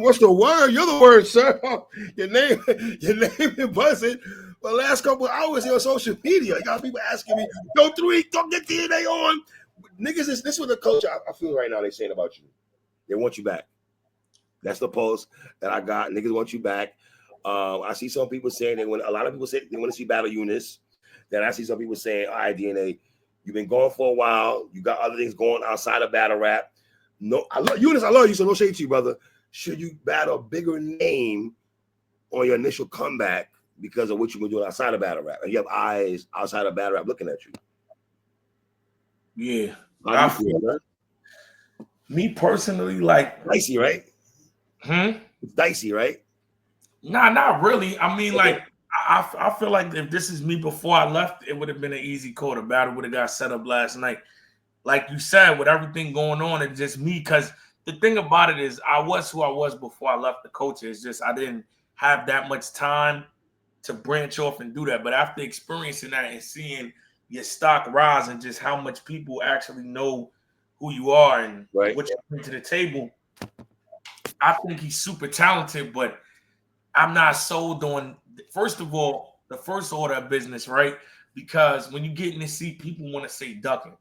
What's the word? You're the word, sir. Your name is buzzing. For the last couple of hours here on social media, you got people asking me, "Yo, 3, don't get DNA on." Niggas, this is what the coach I feel right now. They saying about you. They want you back. That's the post that I got. Niggas want you back. I see some people saying a lot of people say they want to see Battle Yunus. Then I see some people saying, "All right, DNA, you've been going for a while. You got other things going outside of battle rap. No, I love Yunus. I love you, so no shade to you, brother. Should you battle a bigger name on your initial comeback because of what you've been doing outside of battle rap? And you have eyes outside of battle rap looking at you." Yeah. I feel me personally, like dicey, right? It's dicey, right? Nah, not really. I mean, like, I feel like if this is me before I left, it would have been an easy call. The battle would have got set up last night. Like you said, with everything going on, it's just me. Because the thing about it is, I was who I was before I left the coach. It's just I didn't have that much time to branch off and do that. But after experiencing that and seeing your stock rise and just how much people actually know who you are and what you bring to the table, I think he's super talented, but I'm not sold on, first of all, the first order of business, right? Because when you get in the seat, people want to say ducking.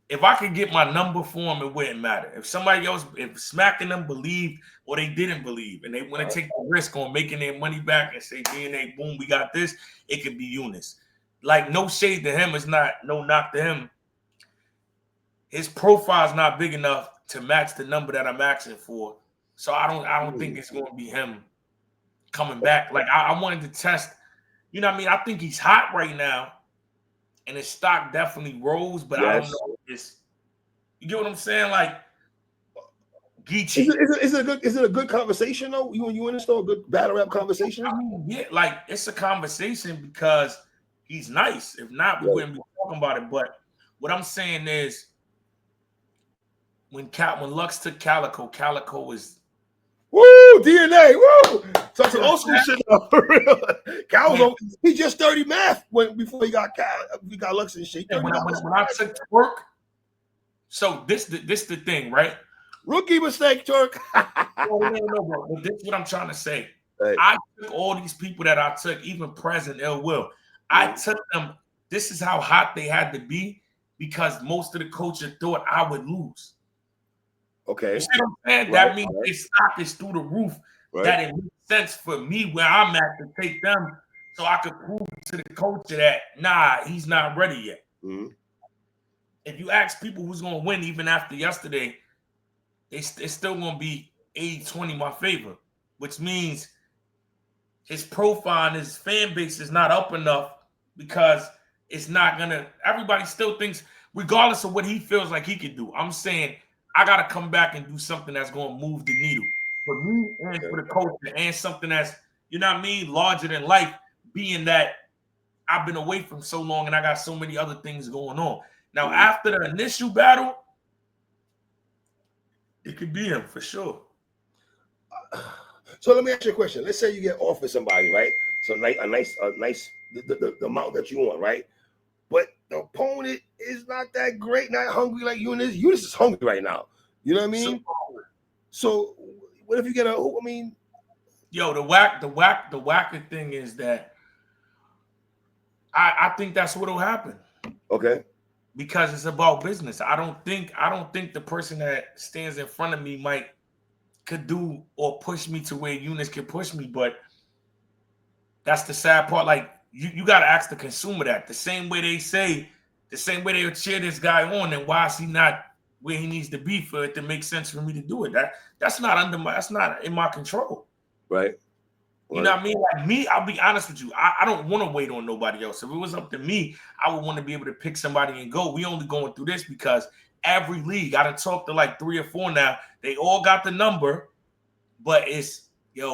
If I could get my number for him, it wouldn't matter. If somebody else, if smacking them believed or they didn't believe, and they want to take the risk on making their money back and say, DNA, boom, we got this, it could be Yunus. Like, no shade to him. It's not, no knock to him. His profile's not big enough to match the number that I'm asking for. So I don't think it's going to be him coming back. Like, I wanted to test, you know what I mean? I think he's hot right now, and his stock definitely rose, but I don't know if it's, you get what I'm saying? Like, Geechee. Is it a good conversation though? You and Yunice, a good battle rap conversation? I mean, yeah, like, it's a conversation because he's nice. If not, we wouldn't be talking about it. But what I'm saying is, when Lux took Calico is woo, DNA, woo. So it's old school shit for real. Cal he just 30 math before he got Lux and shit. And when I took Twerk, so this the thing, right? Rookie mistake, Twerk. No, but this is what I'm trying to say. Right. I took all these people that I took, even President Ill Will. I took them. This is how hot they had to be because most of the culture thought I would lose. Okay. You see what I'm saying? That means their stock is through the roof. That it makes sense for me where I'm at to take them so I could prove to the culture that, nah, he's not ready yet. If you ask people who's going to win even after yesterday, it's still going to be 80-20 my favor, which means his profile and his fan base is not up enough because it's not going to, everybody still thinks, regardless of what he feels like he could do, I'm saying, I got to come back and do something that's going to move the needle for me and for the culture and something that's, you know what I mean, larger than life, being that I've been away from so long and I got so many other things going on. Now, after the initial battle, it could be him for sure. So let me ask you a question. Let's say you get offered somebody, right? So a nice, the amount that you want, right? But the opponent is not that great, not hungry like Yunus. Yunus is hungry right now. You know what I mean? So what if you get yo, the wacker thing is that I think that's what'll happen. Okay. Because it's about business. I don't think the person that stands in front of me could do or push me to where Yunus can push me, but that's the sad part. Like, you got to ask the consumer that. The same way they'll cheer this guy on, then why is he not where he needs to be for it to make sense for me to do it? That's not in my control. Right. You know what I mean? Like me, I'll be honest with you. I don't want to wait on nobody else. If it was up to me, I would want to be able to pick somebody and go. We only going through this because every league, I done talked to like 3 or 4 now. They all got the number, but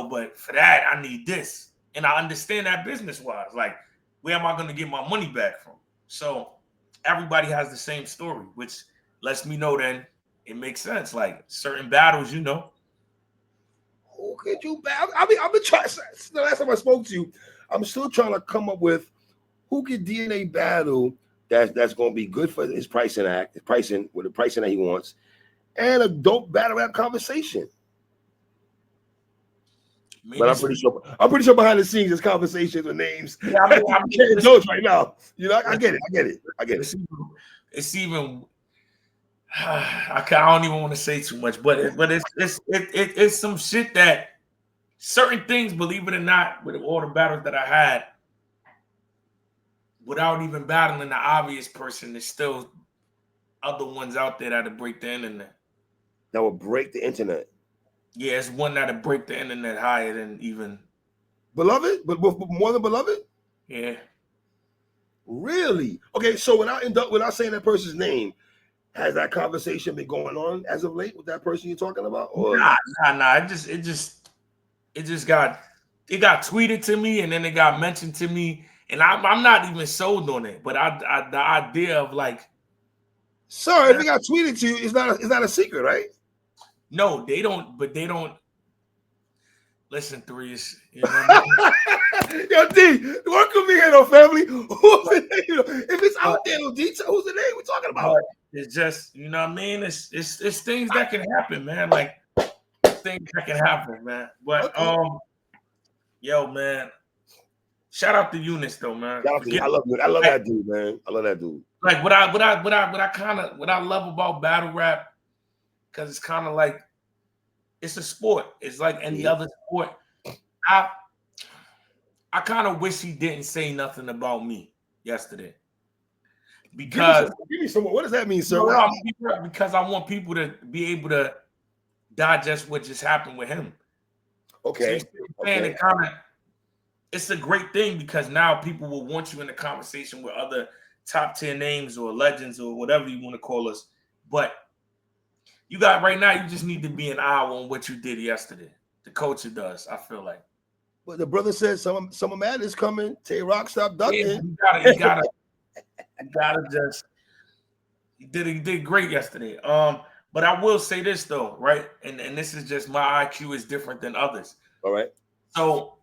but for that, I need this. And I understand that business-wise. Like, where am I going to get my money back from? So everybody has the same story, which lets me know then it makes sense. Like, certain battles, you know. Who could you battle? I've been trying. The last time I spoke to you, I'm still trying to come up with who could DNA battle that's going to be good for his pricing with the pricing that he wants, and a dope battle rap conversation. mean, But I'm pretty sure behind the scenes there's conversations with names. Yeah, I can't indulge right now. You know, I get it. It's even. I don't even want to say too much, but it's some shit that certain things, believe it or not, with all the battles that I had, without even battling the obvious person, there's still other ones out there that'll break the internet. That will break the internet. Yeah, it's one that'll break the internet higher than even Beloved, but more than Beloved. Yeah. Really? Okay, so without saying that person's name, has that conversation been going on as of late with that person you're talking about? Or Nah. It just got tweeted to me, and then it got mentioned to me, and I'm not even sold on it. But the idea of like, sir, if it got tweeted to you, it's not a secret, right? No, they don't. But they don't listen. Threes, you know what I mean? Yo, D, work with me here, though, family. If it's out there, no detail, who's the name we're talking about? It's just, you know what I mean? It's things that can happen, man. Like things that can happen, man. But yo, man, shout out to Yunus though, man. I love that dude, man. I love that dude. Like what I love about battle rap, because it's kind of like it's a sport. It's like any other sport. I kind of wish he didn't say nothing about me yesterday. Because give me some. What does that mean, sir? Because I want people to be able to digest what just happened with him. Okay. So it's a great thing, because now people will want you in a conversation with other top tier names or legends or whatever you want to call us. But you got right now, you just need to be an eye on what you did yesterday. The culture does, I feel like. But the brother said some man is coming. Tay Rock, stop ducking. Yeah, you gotta just. He did great yesterday. But I will say this though, right? And this is just my IQ is different than others. All right. So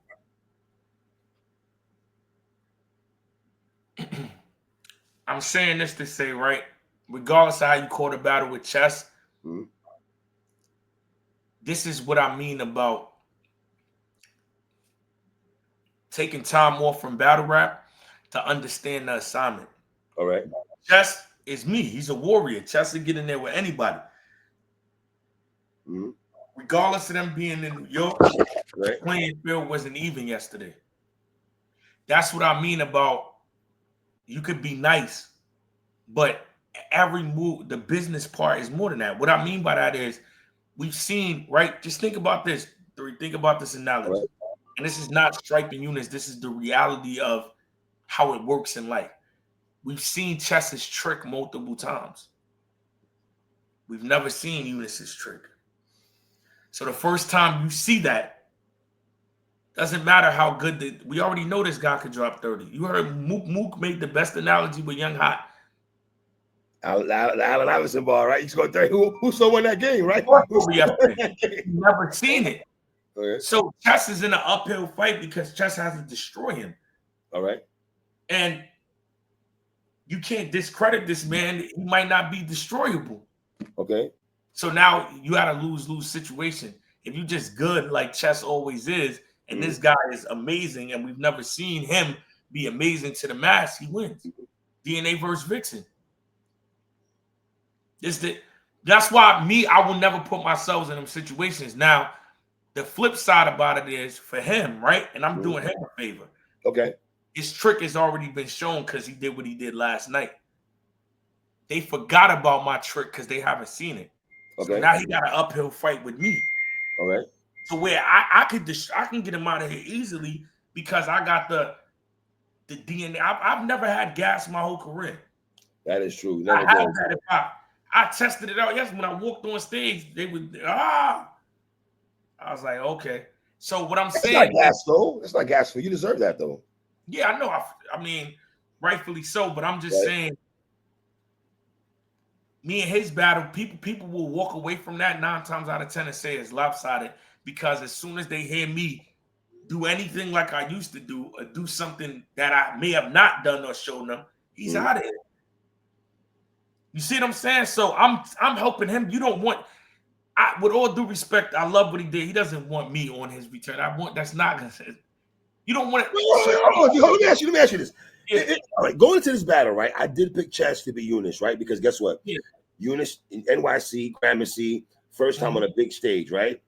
I'm saying this to say, right, regardless of how you call the battle with chess, this is what I mean about taking time off from battle rap to understand the assignment. All right. Chess is me. He's a warrior. Chess will get in there with anybody. Regardless of them being in New York, the playing field wasn't even yesterday. That's what I mean about you could be nice, but every move, the business part is more than that. What I mean by that is we've seen, right? Just think about this. Think about this analogy. Right. And this is not striping Yunus. This is the reality of how it works in life. We've seen Chess's trick multiple times. We've never seen Yunice's trick. So the first time you see that, doesn't matter how good we already know this guy could drop 30. You heard Mook made the best analogy with Young Hot. Allen Iverson ball, right? He's going 30. Who still won that game, right? Never seen it. Okay. So Chess is in an uphill fight because Chess has to destroy him. All right. And you can't discredit this man. He might not be destroyable. Okay. So now you got a lose-lose situation. If you just good like Chess always is, and this guy is amazing, and we've never seen him be amazing to the mass, he wins. DNA versus Vixen. That's why I will never put myself in them situations. Now, the flip side about it is for him, right? And I'm doing him a favor. Okay. His trick has already been shown because he did what he did last night. They forgot about my trick because they haven't seen it. Okay. So now he got an uphill fight with me. All right. So where I can get him out of here easily because I got the DNA. I've never had gas my whole career. That is true. I tested it out. Yes, when I walked on stage, they would I was like, okay. So what I'm saying, it's not gas though. It's not gas for you. Deserve that though. Yeah, I know. I mean, rightfully so. But I'm just saying, me and his battle, people will walk away from that 9 times out of 10 and say it's lopsided because as soon as they hear me do anything like I used to do or do something that I may have not done or shown them, he's out of it. You see what I'm saying? So I'm helping him. You don't want with all due respect, I love what he did. He doesn't want me on his return. That's not gonna say. You don't want it. Let me ask you this. Yeah. All right, going into this battle, right? I did pick Chess to be Yunus, right? Because guess what? Yeah. Yunus in NYC, Gramercy, first time on a big stage, right?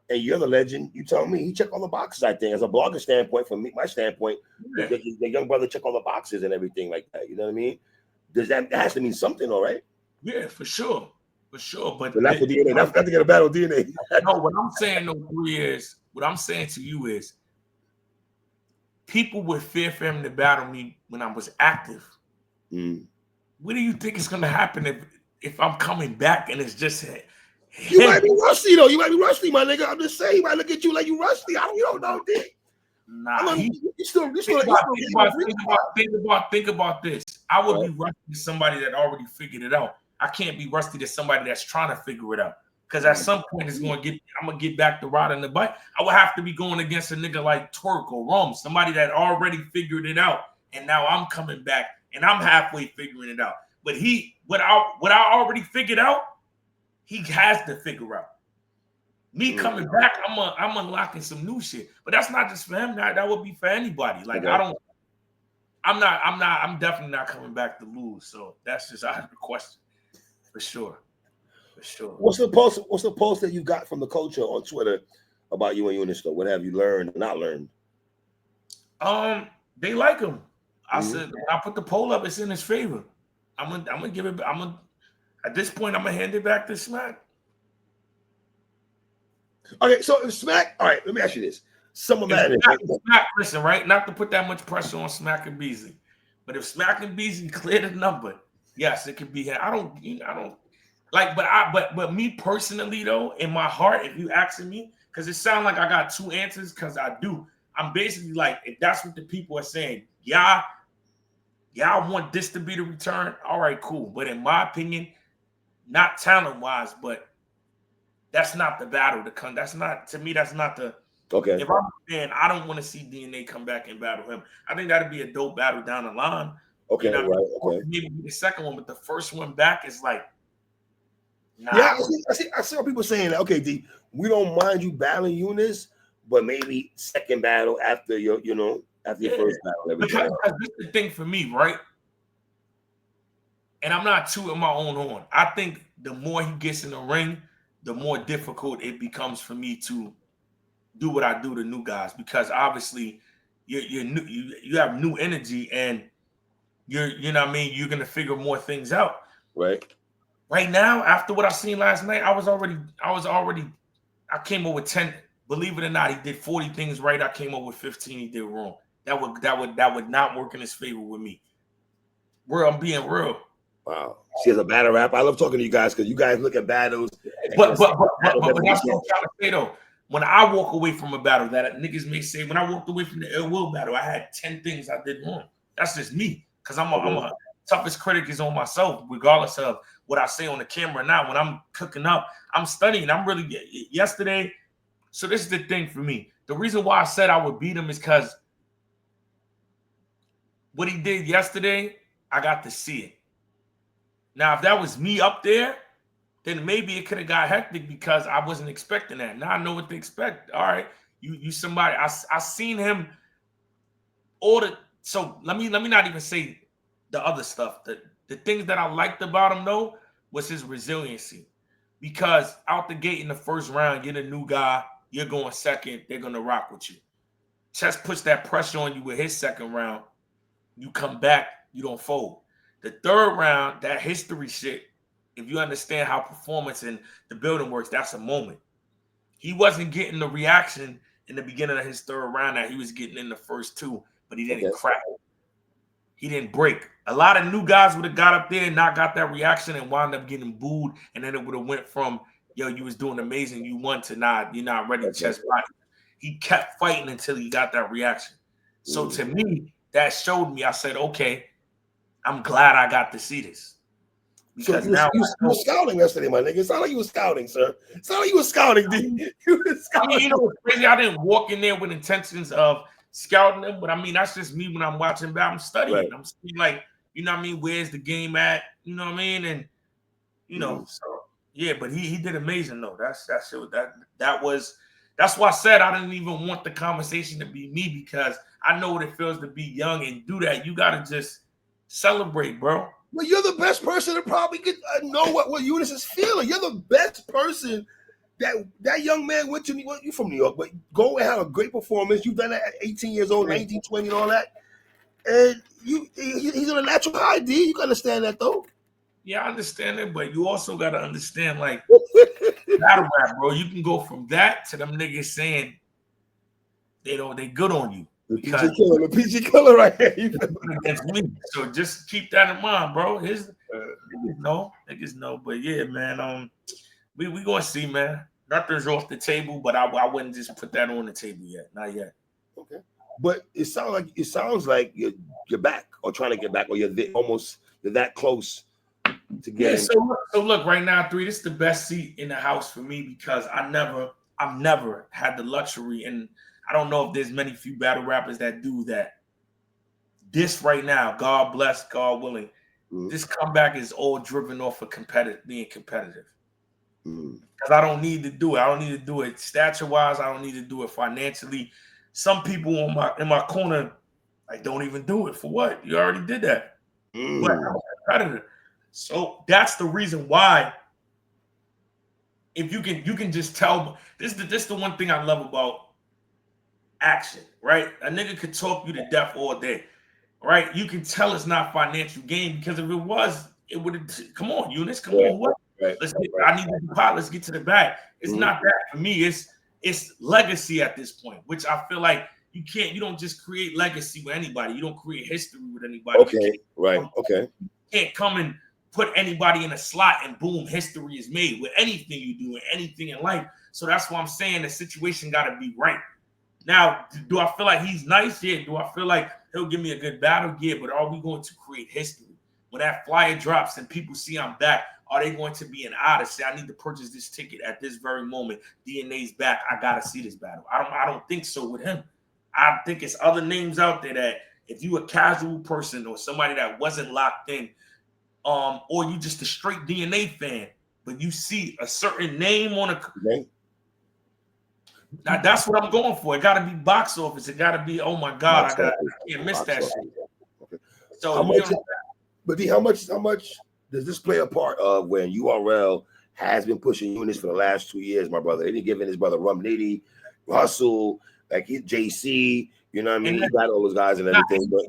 And you're the legend. You tell me he checked all the boxes. I think, as a blogger standpoint, from me, my standpoint, the young brother check all the boxes and everything like that. You know what I mean? That has to mean something, all right? Yeah, for sure. But not for DNA. Not to get a battle DNA. No, what I'm saying though, what I'm saying to you is, people would fear for him to battle me when I was active. What do you think is going to happen if I'm coming back and it's just him? You might be rusty though. You might be rusty, my nigga. I'm just saying, he might look at you like you rusty. You don't know, dude. Nah, think about this. I would be rusty to somebody that already figured it out. I can't be rusty to somebody that's trying to figure it out. Because at some point I'm gonna get back to riding the bike. I would have to be going against a nigga like Twerk or Rome, somebody that already figured it out, and now I'm coming back and I'm halfway figuring it out. But what I already figured out, he has to figure out. Me coming back, I'm unlocking some new shit. But that's not just for him. That would be for anybody. Like I'm definitely not coming back to lose. So that's just out of the question, for sure. For sure. What's the post that you got from the culture on Twitter about you and Yunice though? What have you learned or not learned? They like him. I said, when I put the poll up, it's in his favor. I'm gonna give it. At this point, I'm gonna hand it back to Smack. Okay, so if Smack, all right, let me ask you this. Smack, listen, right? Not to put that much pressure on Smack and Beasley, but if Smack and Beasley clear the number, yes, it could be him. I don't. Like, but me personally though, in my heart, if you asking me, because it sounds like I got two answers, because I do. I'm basically like, if that's what the people are saying, y'all want this to be the return, all right, cool. But in my opinion, not talent-wise, but that's not the battle to come. That's not, to me, that's not the. Okay. If I'm a fan, I don't want to see DNA come back and battle him. I think that'd be a dope battle down the line. Okay, right. Okay. Maybe the second one, but the first one back is like. Nah. Yeah, I see people saying that. Okay, D, we don't mind you battling Yunice, but maybe second battle after your, after your first battle. Because this is the thing for me, right? And I'm not tooting my own horn. I think the more he gets in the ring, the more difficult it becomes for me to do what I do to new guys, because obviously you have new energy and you're what I mean, you're gonna figure more things out. Right. Right now, after what I seen last night, I came up with 10. Believe it or not, he did 40 things right. I came up with 15 he did wrong. That would not work in his favor with me. I'm being real. Wow. See, as a battle rap, I love talking to you guys because you guys look at battles. But that's what I'm trying to say though. When I walk away from a battle, that niggas may say, when I walked away from the Ill Will battle, I had 10 things I did wrong. That's just me, because I'm a toughest critic is on myself, regardless of what I say on the camera. Now, when I'm cooking up, I'm studying. I'm really yesterday. So this is the thing for me. The reason why I said I would beat him is because what he did yesterday, I got to see it. Now, if that was me up there, then maybe it could have got hectic because I wasn't expecting that. Now I know what to expect. All right, you somebody. I seen him order. So let me not even say the other stuff. The things that I liked about him though was his resiliency. Because out the gate in the first round, you're the new guy. You're going second. They're gonna rock with you. Chess puts that pressure on you with his second round. You come back. You don't fold. The third round, that history shit. If you understand how performance in the building works, that's a moment. He wasn't getting the reaction in the beginning of his third round that he was getting in the first two, but he didn't crack. He didn't break. A lot of new guys would have got up there and not got that reaction and wound up getting booed, and then it would have went from, yo, you was doing amazing, you won, to you're not ready to chest body. He kept fighting until he got that reaction. So to me, that showed me, I said, okay, I'm glad I got to see this. Because so you were scouting yesterday, my nigga. It sounded like you were scouting, sir. It sounded like you were scouting, dude. You were scouting. I mean, what's crazy? I didn't walk in there with intentions of scouting them, but I mean, that's just me when I'm watching back. I'm studying. Right. I'm studying, like, you know what I mean? Where's the game at? You know what I mean? And, so, Yeah, but he did amazing though. That's why I said I didn't even want the conversation to be me, because I know what it feels to be young and do that. You gotta just celebrate, bro. Well, you're the best person to probably know what Yunus is feeling. You're the best person that young man went to. Well, you from New York, but go and have a great performance. You've done that at 18 years old, 19, 20, and all that. And he's on a natural high, D. You can understand that, though. Yeah, I understand it, but you also got to understand, like, battle rap, bro. You can go from that to them niggas saying they good on you. The PG killer right here. Against me. So just keep that in mind, bro. Niggas know. But yeah, man, we gonna see, man. Nothing's off the table, but I wouldn't just put that on the table yet. Not yet. Okay. But it sounds like you're back, or trying to get back, or you're that close to getting. Yeah, so look, right now, 3, this is the best seat in the house for me, because I've never had the luxury, and I don't know if there's many few battle rappers that do that. This right now, God bless, God willing, this comeback is all driven off of being competitive. Because I don't need to do it. I don't need to do it stature-wise. I don't need to do it financially. Some people in my corner, like, don't even do it. For what? You already did that. But I'm a competitor. So that's the reason why. If you can just tell, this the one thing I love about action, right? A nigga could talk you to death all day, right? You can tell it's not financial gain, because if it was, it would have. Come on, Yunus, come on, what? Right. I need the pot. Let's get to the bag. It's not that for me. It's legacy at this point, which I feel like you don't just create legacy with anybody. You don't create history with anybody. Okay, right. Okay. You can't come and put anybody in a slot and boom, history is made with anything you do and anything in life. So that's why I'm saying the situation got to be right. Now, do I feel like he's nice? Yeah. Do I feel like he'll give me a good battle? Yeah. But are we going to create history? When that flyer drops and people see I'm back, are they going to be an odyssey? I need to purchase this ticket at this very moment. DNA's back. I gotta see this battle. I don't think so with him. I think it's other names out there that if you a casual person or somebody that wasn't locked in, or you just a straight DNA fan, but you see a certain name on a now that's what I'm going for. It gotta be box office. It gotta be, oh my God, I can't miss that shit. Okay. So how much does this play a part of when URL has been pushing Yunus for the last 2 years, my brother? They didn't give in his brother Rum Nitty, Russell, like JC, you know what I mean? He got all those guys and everything. But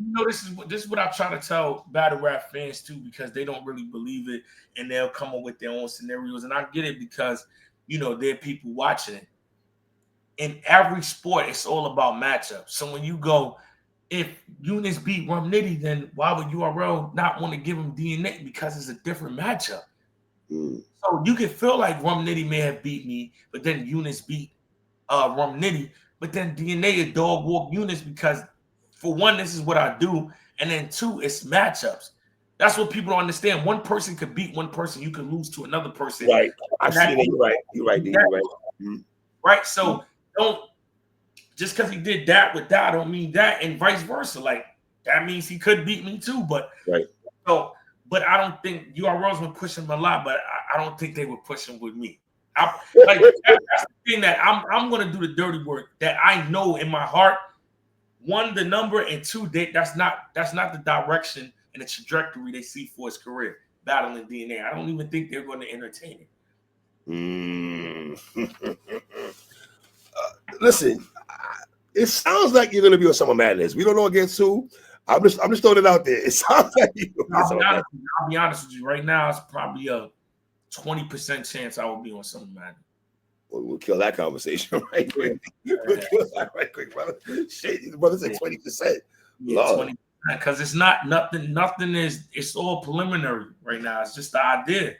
this is what I try to tell battle rap fans too, because they don't really believe it and they'll come up with their own scenarios. And I get it, because there are people watching it. In every sport, it's all about matchups. So when you go, if Yunus beat Rum Nitty, then why would URL not want to give him DNA? Because it's a different matchup. So you can feel like Rum Nitty may have beat me, but then Yunus beat Rum Nitty. But then DNA is dog walk Yunus, because for one, this is what I do. And then 2, it's matchups. That's what people don't understand. One person could beat one person. You could lose to another person. Right. I've seen it. You're right. Right. So don't, just because he did that with that, I don't mean that, and vice versa. Like, that means he could beat me too. But but I don't think URLs would push him a lot, but I don't think they would push him with me. That's the thing, that I'm gonna do the dirty work that I know in my heart. 1, the number, and 2, that's not the direction and the trajectory they see for his career, battling DNA. I don't even think they're going to entertain it. Listen, it sounds like you're going to be on Summer Madness. We don't know against who. I'm just throwing it out there. It sounds like I'll be honest with you. Right now, it's probably a 20% chance I will be on Summer Madness. We'll kill that conversation right quick. We'll kill that right quick, brother. Shit, the brother said 20%. Yeah, 20%. Because it's not nothing. Nothing is. It's all preliminary right now. It's just the idea.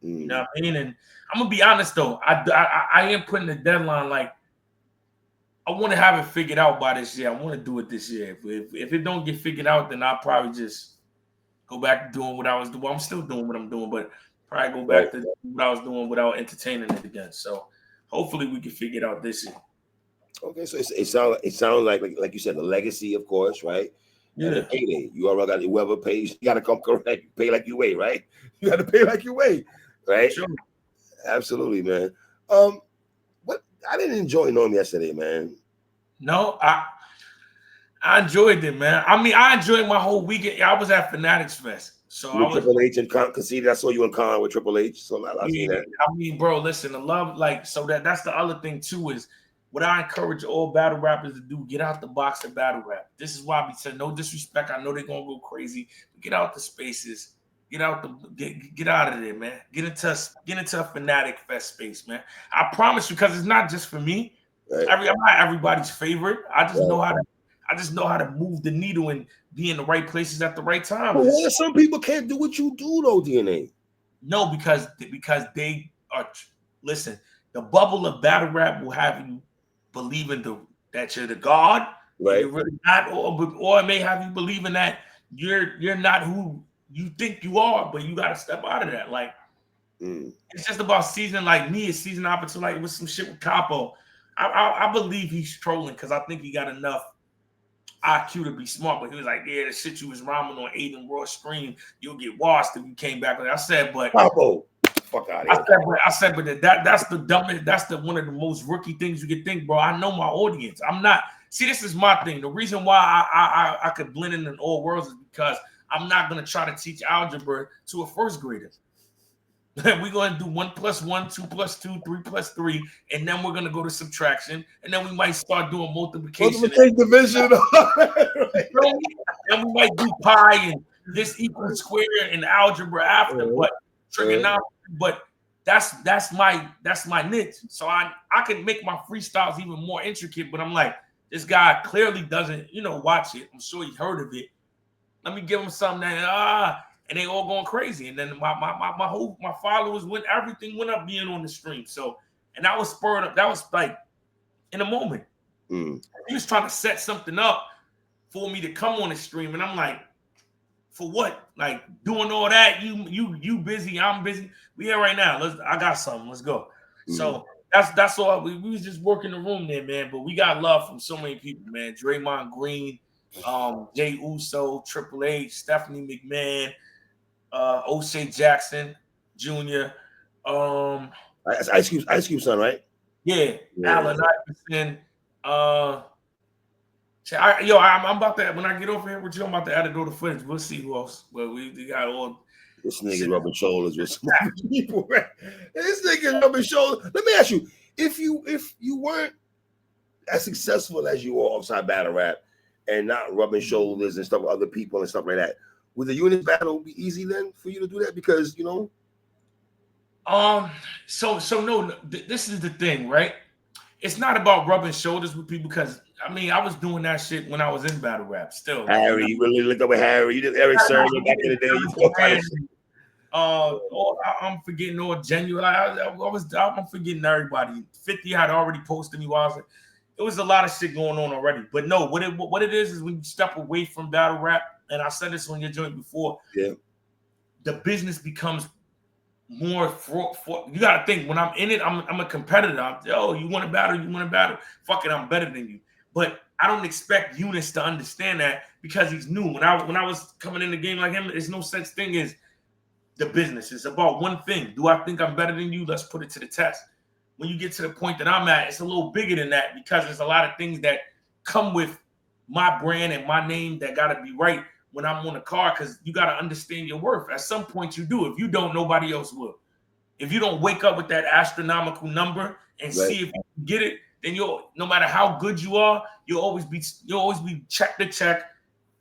You know what I mean? And I'm gonna be honest though. I am putting a deadline. Like, I want to have it figured out by this year. I want to do it this year. If it don't get figured out, then I'll probably just go back to doing what I was doing. I'm still doing what I'm doing, but probably go back to what I was doing without entertaining it again. So hopefully we can figure it out this year. Okay, so it sounds like you said, the legacy, of course, right? Yeah. And the payday. You already got, whoever pays, you got to come correct. Pay like you weigh, right? You got to pay like you weigh, right? Sure. Absolutely, man. What I didn't enjoy Norm yesterday, man. No, I enjoyed it, man. I mean, I enjoyed my whole weekend. I was at Fanatics Fest, so I With was. Triple H and Conceded. I saw you in Con with Triple H, so I seen Yeah, that. I mean, bro, listen, the love, like, so that's the other thing too is what I encourage all battle rappers to do: get out the box and battle rap. This is why I be saying no disrespect. I know they're gonna go crazy. But get out the spaces. Get out of there, man. Get into a Fanatic Fest space, man. I promise you, because it's not just for me. Right. I'm not everybody's favorite. I just Right. know how to. I just know how to move the needle and be in the right places at the right time. But what if some people can't do what you do, though, DNA? No, because they are. Listen, the bubble of battle rap will have you believing that you're the god, and Right. you're really not, or it may have you believing that you're not who you think you are, but you got to step out of that. Like it's just about season. Like me, it's season opportunity. Like with some shit with Capo, I believe he's trolling because I think he got enough IQ to be smart, but he was like, yeah, the shit you was rhyming on Aiden Raw Scream, you'll get washed if you came back. I said, but Capo, fuck out of here. I said, but that's the dumbest, that's the one of the most rookie things you could think, bro. I know my audience. I'm not, see, this is my thing. The reason why I could blend in all worlds is because I'm not gonna try to teach algebra to a first grader. We're going to do 1 + 1, 2 + 2, 3 + 3, and then we're going to go to subtraction, and then we might start doing multiplication. Division. And we might do pi and this equals square and algebra after, but trigonometry. But that's my niche. So I can make my freestyles even more intricate. But I'm like, this guy clearly doesn't, watch it. I'm sure he heard of it. Let me give him something that and they all going crazy. And then my followers everything went up being on the stream. So, and that was spurred up. That was like in a moment. He was trying to set something up for me to come on the stream. And I'm like, for what? Like doing all that? You busy, I'm busy. We here right now. I got something. Let's go. So that's all. We was just working the room there, man. But we got love from so many people, man. Draymond Green, Jay Uso, Triple H, Stephanie McMahon, O'Shea Jackson Jr. Ice Cube son, right? Yeah. Allen Iverson. I'm about to, when I get over here with you, I'm about to add it to the footage. We'll see who else. Well, we got all. This nigga rubbing shoulders with some people. Right? This nigga rubbing shoulders. Let me ask you, if you weren't as successful as you are outside battle rap and not rubbing shoulders and stuff with other people and stuff like that, would the Yunice battle be easy then for you to do that? Because So no, this is the thing, right? It's not about rubbing shoulders with people because I was doing that shit when I was in battle rap. Still, Harry, you really looked up with Harry. You did Eric Sermon back in the day. I'm forgetting all genuine. I'm forgetting everybody. 50 had already posted me while I was like, it was a lot of shit going on already. But no, what it is when you step away from battle rap, and I said this on your joint before. Yeah, the business becomes more for you got to think when I'm in it, I'm a competitor. You want to battle, fuck it, I'm better than you. But I don't expect Yunus to understand that because he's new. When I was coming in the game like him, there's no such thing as the business. It's about one thing. Do I think I'm better than you? Let's put it to the test. When you get to the point that I'm at, it's a little bigger than that because there's a lot of things that come with my brand and my name that got to be right when I'm on the card, because you got to understand your worth. At some point you do. If you don't, nobody else will. If you don't wake up with that astronomical number and see if you can get it, then no matter how good you are, you'll always be check to check,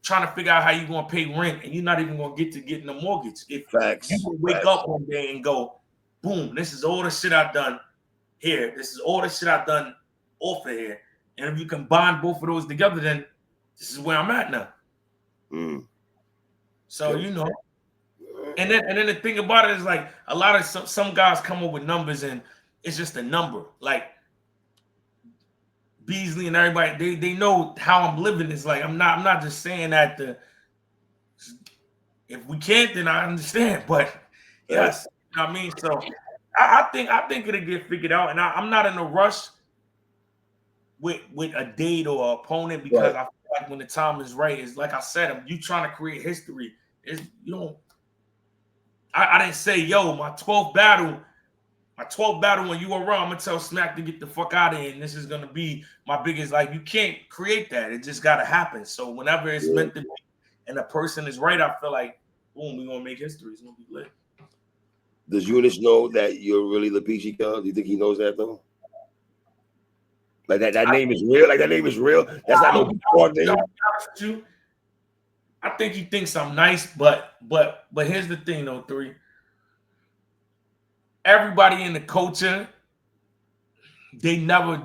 trying to figure out how you're going to pay rent, and you're not even going to get getting a mortgage. If you wake up one day and go, boom, this is all the shit I've done here. This is all the shit I've done off of here. And if you combine both of those together, then this is where I'm at now. So and then the thing about it is like a lot of some guys come up with numbers and it's just a number. Like Beasley and everybody, they know how I'm living. It's like I'm not just saying that if we can't, then I understand. But yes, you know what I mean. So I think it'll get figured out, and I'm not in a rush with a date or an opponent because I feel like when the time is right, it's like I said, you trying to create history. I didn't say, my 12th battle my 12th battle when you around, I'm gonna tell Smack to get the fuck out of here, and this is gonna be my biggest. Like, you can't create that. It just gotta happen. So whenever it's meant to be, and the person is right, I feel like, boom, we're gonna make history. It's gonna be lit. Does Yunus know that you're really the Peachy Killer? Do you think he knows that though? Like that name is real. Like that name is real. That's not no hard name. I think he thinks I'm nice, but here's the thing though, 3. Everybody in the culture, they never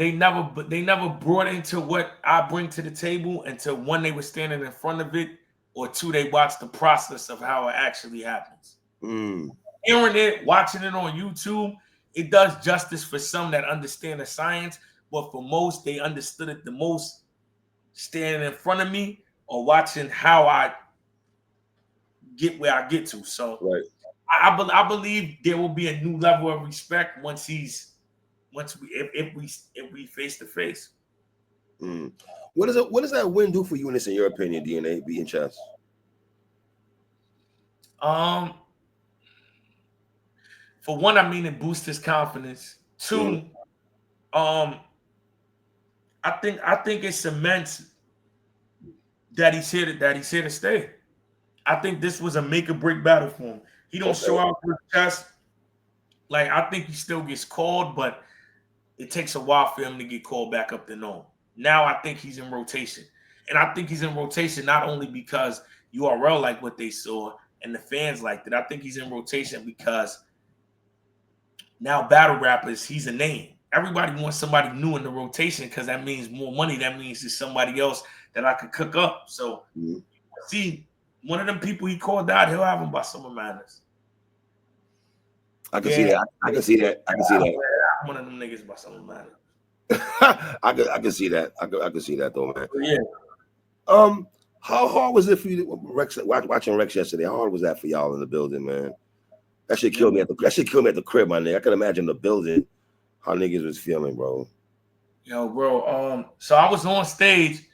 brought into what I bring to the table until one, they were standing in front of it, or 2, they watched the process of how it actually happens. Hearing it, watching it on YouTube, it does justice for some that understand the science, but for most, they understood it the most standing in front of me or watching how I get where I get to. So I believe there will be a new level of respect once we face to face. What does that win do for Yunice in your opinion, DNA beating chess? For one, I mean, it boosts his confidence. 2, I think it cements that he's here to stay. I think this was a make or break battle for him. He don't show out for chess. Like, I think he still gets called, but it takes a while for him to get called back up to norm. Now I think he's in rotation. And I think he's in rotation not only because URL liked what they saw and the fans liked it. I think he's in rotation because now battle rappers, he's a name. Everybody wants somebody new in the rotation because that means more money. That means there's somebody else that I could cook up. So, see, one of them people he called out, he'll have him by Summer Madness. I can see that. I can see that. One of them niggas by Summer Madness. I can see that. I can see that though, man. Yeah. How hard was it for you watching Rex yesterday? How hard was that for y'all in the building, man? That shit killed me at the crib, my nigga. I can imagine the building, how niggas was feeling, bro. Yo, bro. So I was on stage,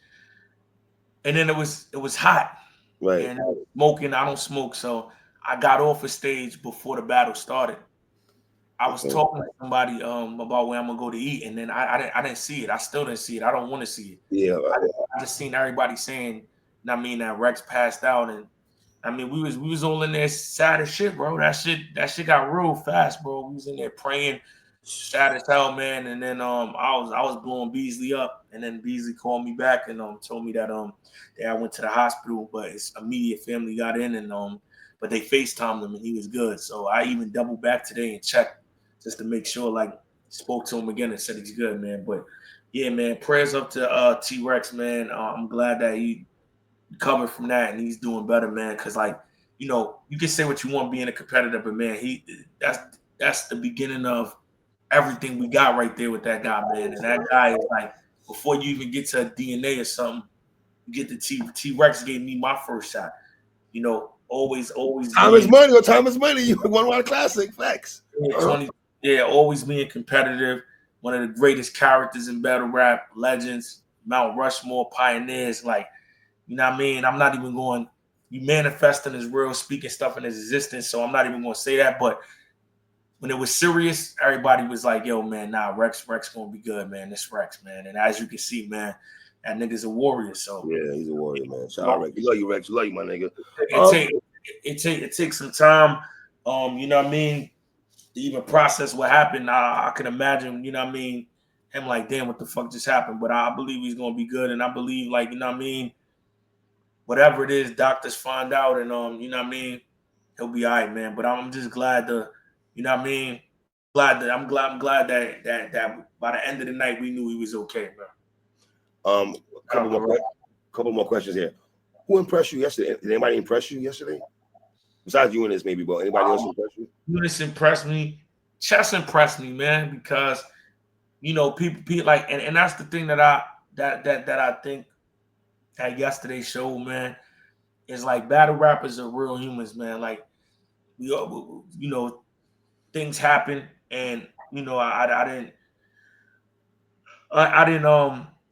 and then it was hot, right? And smoking. I don't smoke, so I got off the stage before the battle started. I was talking to somebody about where I'm gonna go to eat, and then I didn't see it. I still didn't see it. I don't want to see it. Yeah, I just seen everybody saying, I mean, that Rex passed out, and I mean, we was all in there sad as shit, bro. That shit got real fast, bro. We was in there praying, sad as hell, man. And then I was blowing Beasley up, and then Beasley called me back and told me that I went to the hospital, but his immediate family got in, and but they FaceTimed him and he was good. So I even doubled back today and checked just to make sure, like, spoke to him again and said he's good, man. But yeah, man, prayers up to T-Rex, man. I'm glad that he recovered from that and he's doing better, man. Because, like, you know, you can say what you want being a competitor, but man, that's the beginning of everything we got right there with that guy, man. And that guy is like, before you even get to a DNA or something, you get the T-Rex gave me my first shot. You know, always. Time is money. Time is money. You won one classic. Facts. Always being competitive. One of the greatest characters in battle rap, legends, Mount Rushmore, pioneers. Like, you know what I mean? I'm not even going, you manifesting is real, speaking stuff in his existence. So I'm not even going to say that. But when it was serious, everybody was like, yo, man, nah, Rex going to be good, man. This Rex, man. And as you can see, man, that nigga's a warrior. So yeah, he's a warrior, man. Shout out, Rex. We love you, Rex. We love you, my nigga. It takes some time, you know what I mean, to even process what happened. I can imagine, you know what I mean, him like, damn, what the fuck just happened? But I believe he's gonna be good, and I believe, like, you know what I mean, whatever it is, doctors find out, and you know what I mean, he'll be all right, man. But I'm just glad you know what I mean, I'm glad that by the end of the night we knew he was okay, man. Couple more questions here. Who impressed you yesterday? Did anybody impress you yesterday? Besides Yunice, maybe, but anybody else impress you? Yunice impressed me. Chess impressed me, man, because, you know, people like, and that's the thing that I think that yesterday showed, man, is like battle rappers are real humans, man. Like, you know, things happen, and you know, I didn't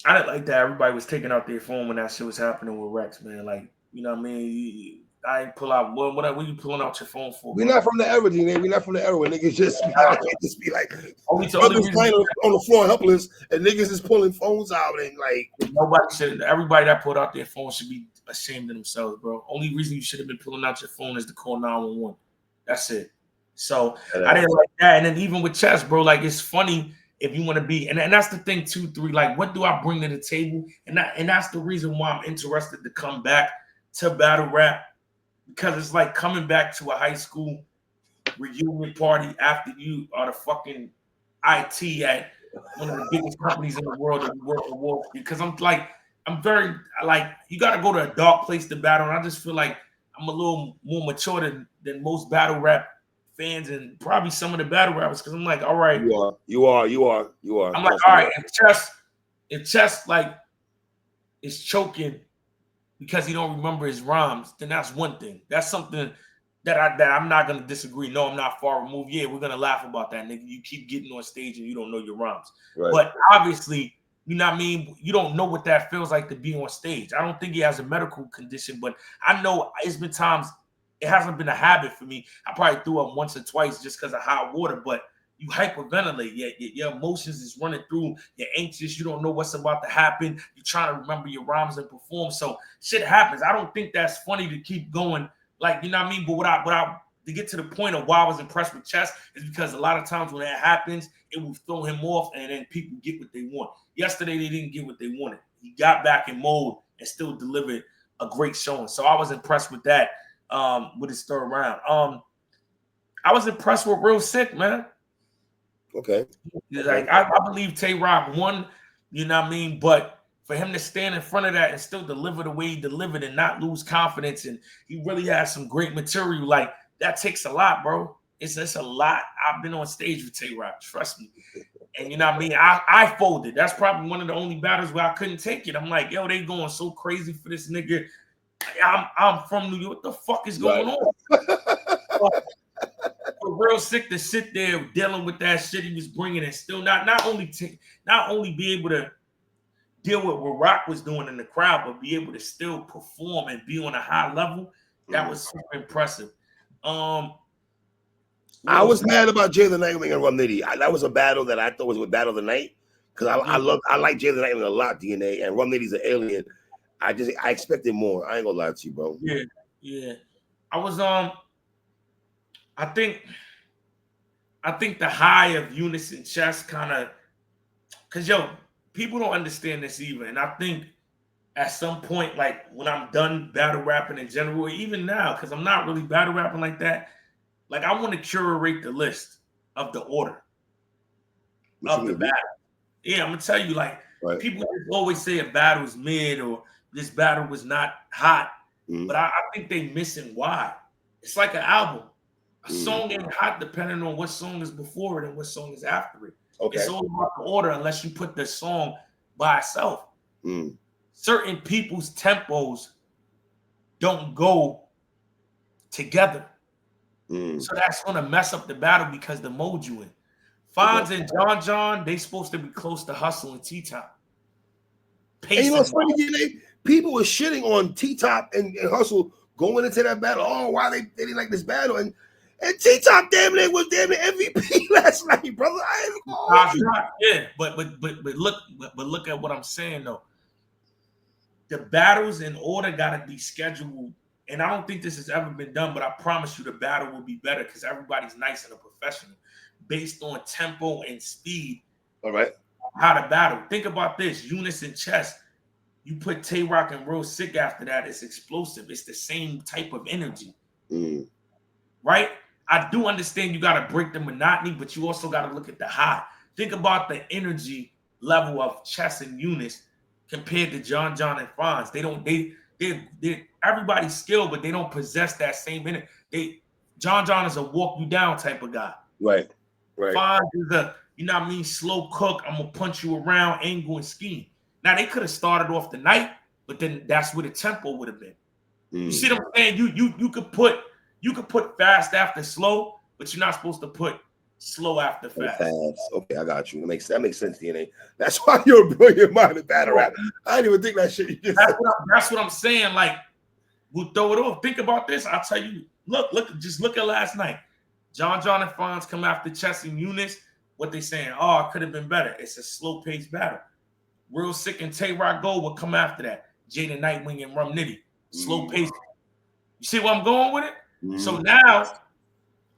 like that everybody was taking out their phone when that shit was happening with Rex, man. Like, you know what I mean? I ain't pull out. What you pulling out your phone for? We're not from the era, D. We're not from the era where niggas just be like Only brothers lying on the floor helpless, and niggas is pulling phones out and like nobody should. Everybody that pulled out their phone should be ashamed of themselves, bro. Only reason you should have been pulling out your phone is to call 911. That's it. So I didn't like that. And then even with chess, bro, like it's funny if you want to be, and that's the thing too, 3. Like, what do I bring to the table? And that's the reason why I'm interested to come back to battle rap, because it's like coming back to a high school reunion party after you are the fucking IT at one of the biggest companies in the world that you work for Wall Street. Because I'm very like, you got to go to a dark place to battle, and I just feel like I'm a little more mature than most battle rap fans and probably some of the battle rappers, because I'm like, all right, you are. I'm like, all right, if chess like is choking because he don't remember his rhymes, then that's one thing. That's something that I'm not gonna disagree. No, I'm not far removed. Yeah, we're gonna laugh about that, nigga. You keep getting on stage and you don't know your rhymes. Right. But obviously, you know what I mean? You don't know what that feels like to be on stage. I don't think he has a medical condition, but I know it's been times it hasn't been a habit for me. I probably threw up once or twice just because of hot water, but you hyperventilate. Your emotions is running through. You're anxious. You don't know what's about to happen. You're trying to remember your rhymes and perform. So shit happens. I don't think that's funny to keep going. Like, you know what I mean? But what I to get to the point of why I was impressed with chess is because a lot of times when that happens, it will throw him off and then people get what they want. Yesterday, they didn't get what they wanted. He got back in mode and still delivered a great showing. So I was impressed with that with his third round. I was impressed with Real Sick, man. Okay. Like, I believe Tay-Rock won, you know what I mean? But for him to stand in front of that and still deliver the way he delivered and not lose confidence, and he really has some great material, like, that takes a lot, bro. It's a lot. I've been on stage with Tay-Rock, trust me. And you know what I mean? I folded. That's probably one of the only battles where I couldn't take it. I'm like, yo, they going so crazy for this nigga. I'm from New York. What the fuck is going on? Real Sick to sit there dealing with that shit he was bringing and still not only be able to deal with what Rock was doing in the crowd, but be able to still perform and be on a high level. That was super impressive. I was mad about Jay the Nightwing and Rum Nitty. That was a battle that I thought was a battle of the night, because I like Jay the Nightwing a lot, DNA, and Rum Nitty's an alien. I expected more. I ain't gonna lie to you, bro. Yeah. I was I think the high of Yunus and chess kind of, because people don't understand this either. And I think at some point, like when I'm done battle rapping in general, even now, because I'm not really battle rapping like that, like I want to curate the list of the order of the battle. Yeah, I'm gonna tell you, like, people always say a battle is mid or this battle was not hot, but I think they missing why. It's like an album. A song ain't hot depending on what song is before it and what song is after it. Okay. It's all about the order unless you put the song by itself. Certain people's tempos don't go together. So that's going to mess up the battle because the mode you in. Fonz and John, they supposed to be close to Hustle and T-Top. And you know what's funny, people were shitting on T-Top and Hustle going into that battle. Oh, why they didn't like this battle? And T-Top was damn near MVP last night, brother. Yeah, but look at what I'm saying though. The battles in order gotta be scheduled, and I don't think this has ever been done. But I promise you, the battle will be better because everybody's nice and a professional, based on tempo and speed. All right, how to battle. Think about this: Yunus and chess. You put Tay-Rock and Real Sick after that, it's explosive. It's the same type of energy, right? I do understand you got to break the monotony, but you also got to look at the high. Think about the energy level of chess and Yunus compared to John and Fonz. They're everybody's skilled, but they don't possess that same energy. John is a walk you down type of guy. Right. Fonz is a, you know what I mean, slow cook. I'm gonna punch you around, angle and scheme. Now they could have started off the night, but then that's where the tempo would have been. You see what I'm saying? You could put fast after slow, but you're not supposed to put slow after fast. Okay, I got you. That makes sense, DNA. That's why you're a brilliant minded battle rap. I didn't even think that shit. That's what I'm saying. Like we'll throw it off. Think about this. I'll tell you. Just look at last night. John and Fonz come after Chess and Yunus. What they saying? Oh, it could have been better. It's a slow paced battle. Real Sick and Tay Rock Gold will come after that. Jada Nightwing and Rum Nitty. Slow paced. You see where I'm going with it? So now,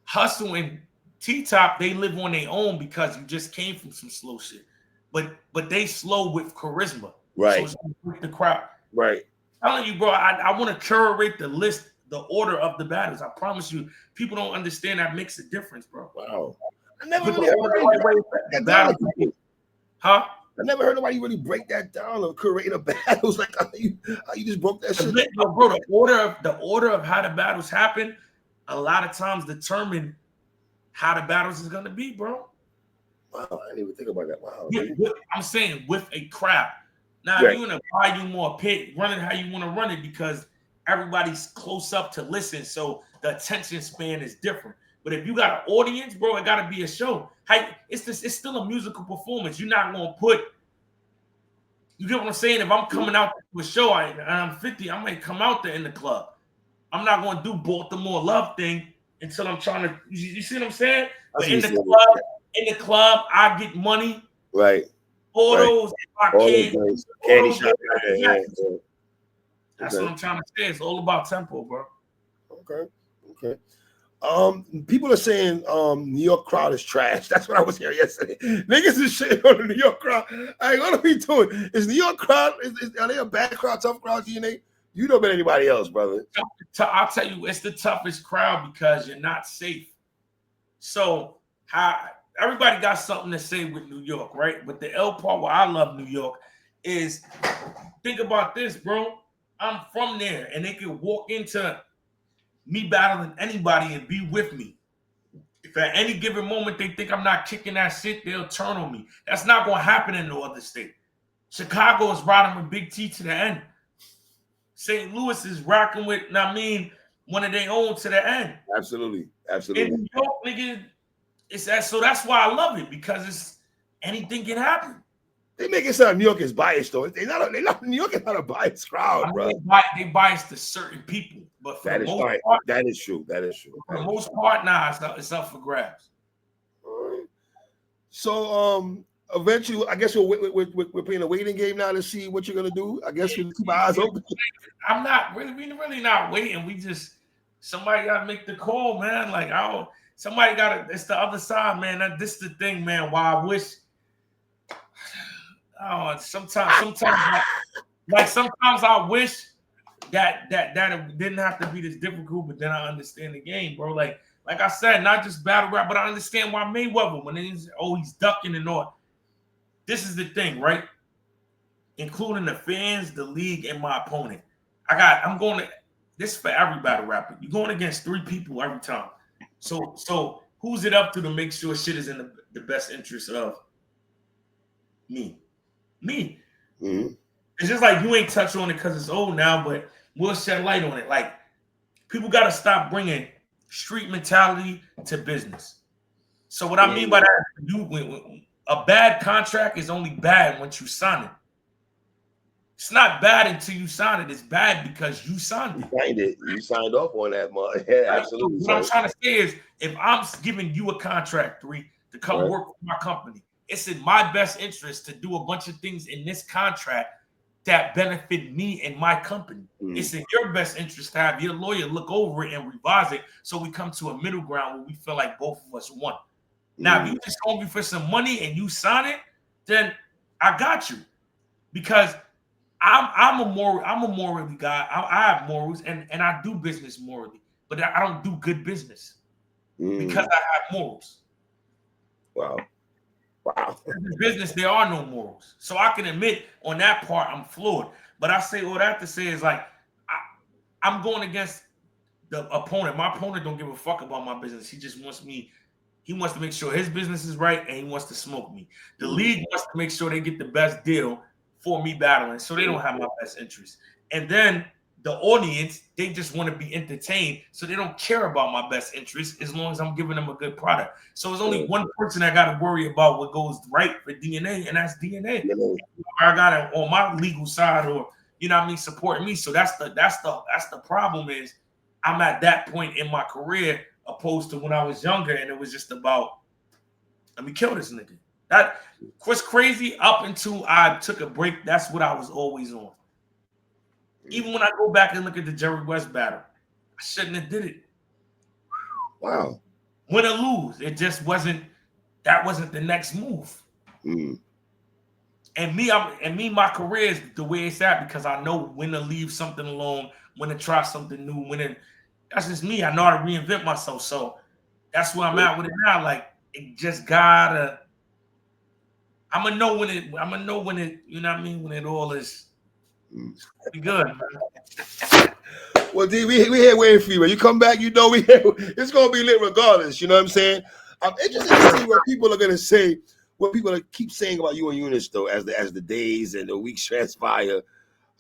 Hustle and T-Top, they live on their own because you just came from some slow shit. But they slow with charisma. Right. So it's with the crowd. Right. I'm telling you, bro, I want to curate the list, the order of the battles. I promise you, people don't understand that makes a difference, bro. Wow. I never But really heard that down. Huh? I never heard nobody really break that down or create a battles like how you just broke that shit. Bro, the order of how the battles happen, a lot of times determine how the battles is gonna be, bro. Wow, I didn't even think about that. Wow. I'm saying with a crowd. Now, Right. if you're in a volume more pit, run it how you want to run it because everybody's close up to listen, so the attention span is different. But if you got an audience, bro, it got to be a show. It's still a musical performance. You're not gonna put. You get what I'm saying? If I'm coming out to a show and I'm 50, I might come out there in the club. I'm not gonna do Baltimore Love thing until I'm trying to. You see what I'm saying? But in the club, I get money. Right. Photos, candy shop. Yeah. That's what I'm trying to say. It's all about tempo, bro. Okay. People are saying New York crowd is trash. That's what I was hearing yesterday. Niggas is shit on the New York crowd. I ain't gonna be doing. Is New York crowd? Are they a bad crowd, tough crowd? DNA? You know better than anybody else, brother. I'll tell you, it's the toughest crowd because you're not safe. So everybody got something to say with New York, right? But the L part where I love New York is think about this, bro. I'm from there, and they can walk into me battling anybody and be with me. If at any given moment they think I'm not kicking that shit, they'll turn on me. That's not going to happen in no other state. Chicago is riding with Big T to the end. St. Louis is rocking with, one of their own to the end. Absolutely. In New York, nigga, it's that. So that's why I love it because it's anything can happen. They make it sound New York is biased though. New York is not a biased crowd, bro. They biased to certain people, but for the most part, that is true. For the most part, nah, it's up for grabs. All right. So eventually, I guess we're playing a waiting game now to see what you're gonna do. I guess we keep our eyes open. I'm not really not waiting. We just somebody gotta make the call, man. Like somebody gotta. It's the other side, man. This is the thing, man. Why I wish. Oh, sometimes I wish that it didn't have to be this difficult, but then I understand the game, bro. Like I said, not just battle rap, but I understand why Mayweather, when he's ducking and all. This is the thing, right? Including the fans, the league, and my opponent. This is for every battle rapper. You're going against 3 people every time. So who's it up to make sure shit is in the best interest of me? Mm-hmm. It's just like you ain't touch on it because it's old now, but we'll shed light on it. Like people got to stop bringing street mentality to business. So what I mean by that, a bad contract is only bad once you sign it. It's not bad until you sign it. It's bad because you signed it. You signed off on that, man. Yeah, absolutely. What I'm trying to say is, if I'm giving you a contract, to come work for my company, it's in my best interest to do a bunch of things in this contract that benefit me and my company. It's in your best interest to have your lawyer look over it and revise it so we come to a middle ground where we feel like both of us won. Now, if you just call me for some money and you sign it, then I got you. Because I'm a morally guy. I have morals and I do business morally, but I don't do good business because I have morals. Wow. In business, there are no morals. So I can admit on that part, I'm flawed. But I say all that to say is like, I'm going against the opponent. My opponent don't give a fuck about my business. He just wants to make sure his business is right and he wants to smoke me. The league wants to make sure they get the best deal for me battling, so they don't have my best interest. And then the audience, they just want to be entertained, so they don't care about my best interest as long as I'm giving them a good product. So there's only one person I got to worry about what goes right for DNA, and that's DNA. I got it on my legal side, or you know what I mean, supporting me. So that's the problem is I'm at that point in my career opposed to when I was younger and it was just about let me kill this nigga. That was crazy up until I took a break. That's what I was always on. Even when I go back and look at the Jerry West battle, I shouldn't have did it. Wow. Win or lose, it just wasn't. That wasn't the next move. Mm. And me, my career is the way it's at because I know when to leave something alone, when to try something new. That's just me. I know how to reinvent myself. So that's where I'm at with it now. Like it just gotta. I'm gonna know when it. You know what I mean? When it all is. Be good, man. Well, D, we here waiting for you. When you come back, you know it's gonna be lit regardless. You know what I'm saying? I'm interested to see what people are gonna say. What people keep saying about you and Yunus, though, as the days and the weeks transpire,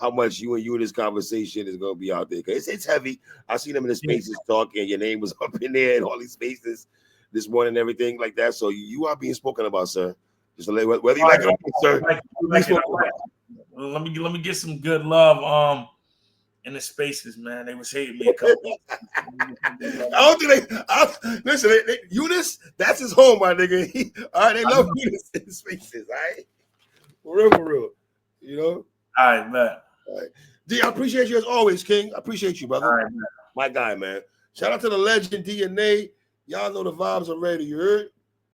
how much you and Yunus conversation is gonna be out there. Cause it's heavy. I see them in the spaces talking. Your name was up in there in all these spaces this morning and everything like that. So you are being spoken about, sir. Just to let whether you like it or not, sir. Let me get some good love. In the spaces, man, they was hating me a couple. I don't think listen. Yunus, that's his home, my nigga. All right, they love Yunus in the spaces. All right, for real. You know. All right, man. All right, D, I appreciate you as always, King. I appreciate you, brother. All right, man. My guy, man. Shout out to the legend DNA. Y'all know the vibes already. You heard?